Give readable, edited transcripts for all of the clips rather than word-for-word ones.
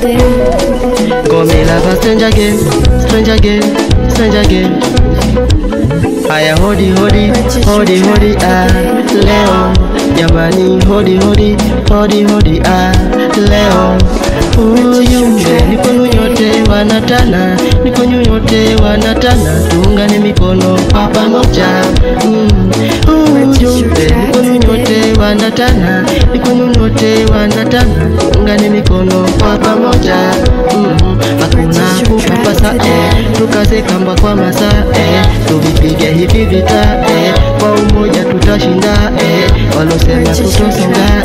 today. Call me love a stranger again, stranger again, stranger again. Haya hodi hodi, hodi hodi leo. Jamani hodi hodi, hodi hodi leo. Uyumbe mikono yote wanatana, mikono yote wanatana, tuungane mikono kwa pamoja. Uyumbe mikono yote wanatana, mikono yote wanatana, tuungane mikono kwa pamoja. Hakuna kupapasa tukaze kamba kwa masaa tuvipige hivi vita kwa umoja tutashinda walosema tutosonga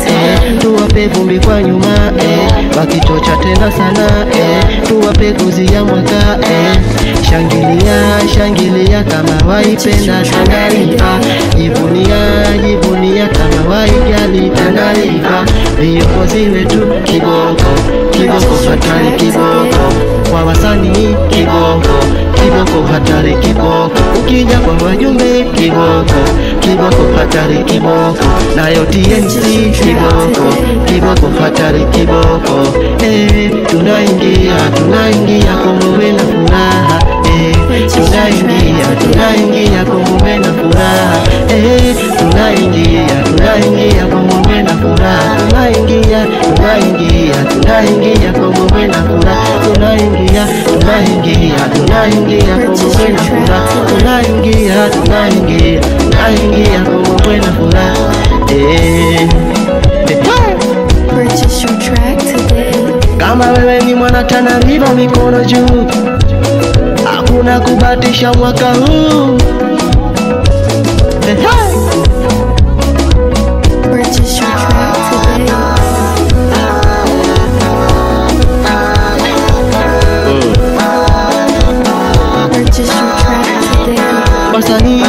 tuwape vumbi kwa nyuma wakichocha tena sana tuwape guzi ya mwaka shangilia shangilia kama waipenda Tanariva jivunia jivunia kama waijali Tanariva viongozi wetu kiboko kiboko hatari kiboko kwa wasanii kiboko kiboko hatari kiboko ukija kwa wajumbe kiboko kiboko hatari kiboko nayo TNC kiboko kiboko hatari kiboko tunaingia tunaingia kumbe na furaha tunaingia kumbe na furaha tunaingia tunaingia kumbe na furaha tunaingia tunaingia tunaingia kumbe na furaha tunaingia tunaingia tunaingia kumbe na furaha tunaingia tunaingia tunaingia kumbe na furaha Purchase your track today. Kama wewe ni mwana Tanariva mikono juu, hakuna kubatisha mwaka huu. Purchase your track today. Purchase your track today. Wasanii,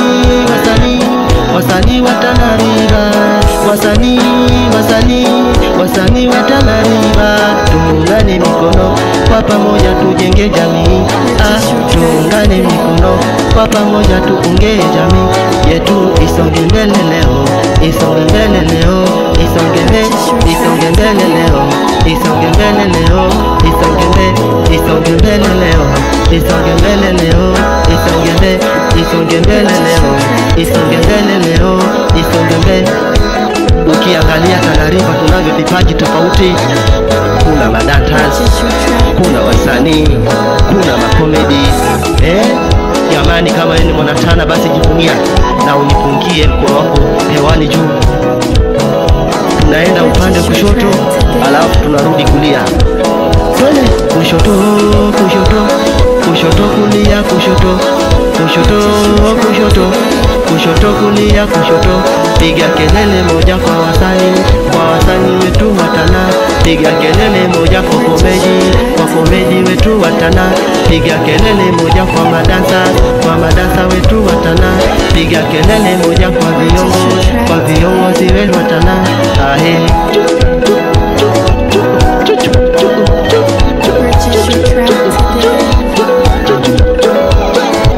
wasanii, wasanii wa Tanariva, wasanii, wasanii, wasanii wa Tanariva, tuungane mikono kwa pamoja tujenge jamii. Tuungane mikono kwa pamoja tuunge jamii yetu isonge mbele leo, isonge mbele leo, isonge mbele leo, isonge mbele leo, isonge mbele leo, isonge mbele leo, isonge mbele leo, isonge mbele leo, isonge mbele. Ukiangalia Tanariva tunavyo vipaji tofauti, kuna madancers, kuna wasanii, kuna makomedi. Jamani kama ni mwanatana basi jivunia na unipungie mkono wako hewani juu. Tunaenda upande kushoto alafu tunarudi kulia. Twende kushoto kushoto kushoto kulia kushoto kushoto kushoto kushoto kulia kushoto. Piga kelele moja kwa wasanii wetu watana. Piga kelele moja kwa komedi wetu watana. Piga kelele moja kwa madansa wetu watana. Piga kelele moja kwa viongozi wetu watana.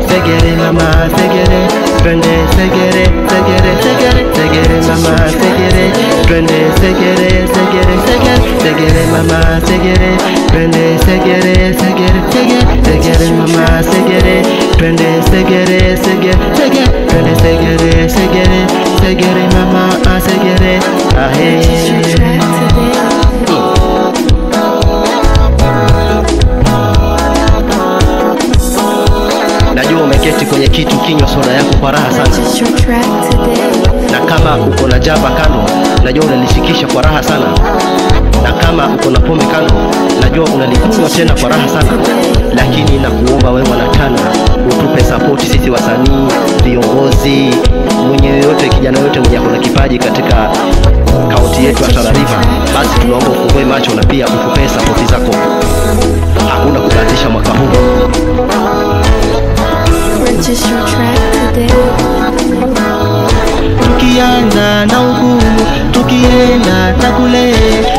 Segere mama segere, twende segere segere segere segere mama segere, twende segere segere segere segere mama segere, twende segere segere segere segere mama segere, twende segere segere segere twende segere segere segere mama segere. Najua umeketi kwenye kitu kinywa soda yako kwa raha sana, na kama uko na jaba kando najua unalishikisha kwa raha sana, na kama uko na pombe kando najua unalikunywa tena kwa raha sana. Lakini nakuomba wewe mwanatana utupe support sisi wasanii, viongozi, mwenye yote kijana yote mwenye kuna kipaji katika kaunti yetu ya Tanariva, basi tunaomba ufungue macho na pia utupe support zako. Hakuna kubahatisha mwaka huu. Purchase your track today. Tukianza na huku, tukienda na kule,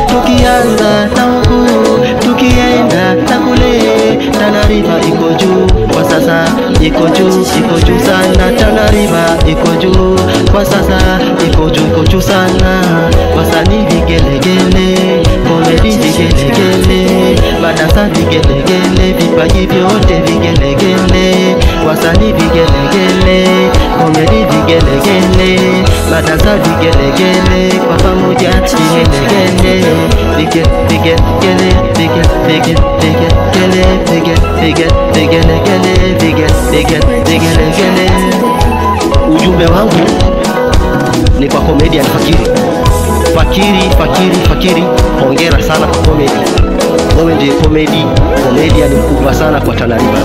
tukianza na huku, tukienda na kule. Tanariva iko juu kwa sasa, iko juu sana. Tanariva iko juu kwa sasa, iko juu sana. Wasanii vigelegele, komedi vigelegele, madansa vigelegele, vipaji vyote vigelegele, wasanii vigelegele, komedi vigelegele, madansa vigelegele, kwa pamoja vigelegele, vigelegele, vigelegele. Ujumbe wangu ni kwa comedian Fakiri, hongera sana kwa comedy. Wewe ndiye comedian mkubwa sana kwa Tana River.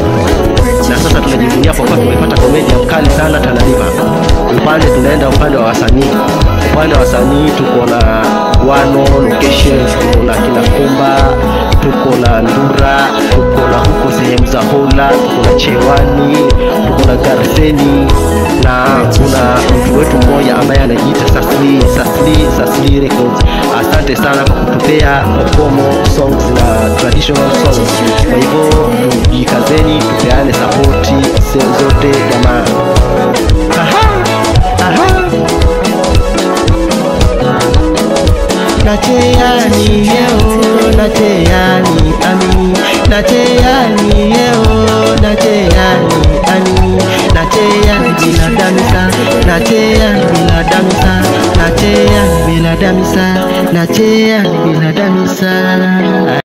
Na sasa tunajivunia kwa kuwa tumepata comedian mkali sana Tana River. Tunaenda upande wa wasanii. Upande wa wasanii tuko na Wano Location, tuko na Kina Kumba, tuko na Ndura, tuko na huko sehemu za Hola, tuko na Chewani, tuko na Garseni, na kuna mtu wetu mmoja ambaye anajiita Sasli Records. Asante sana kwa kutupea promo songs na traditional songs. Kwa hivyo tujikazeni, tupeane support zote jamaa. Nacheani yeo, nacheani ami, nacheani yeo, nacheani ani, nacheani bila damisa, nacheani bila damisa, nacheani bila damisa, nacheani bila damisa.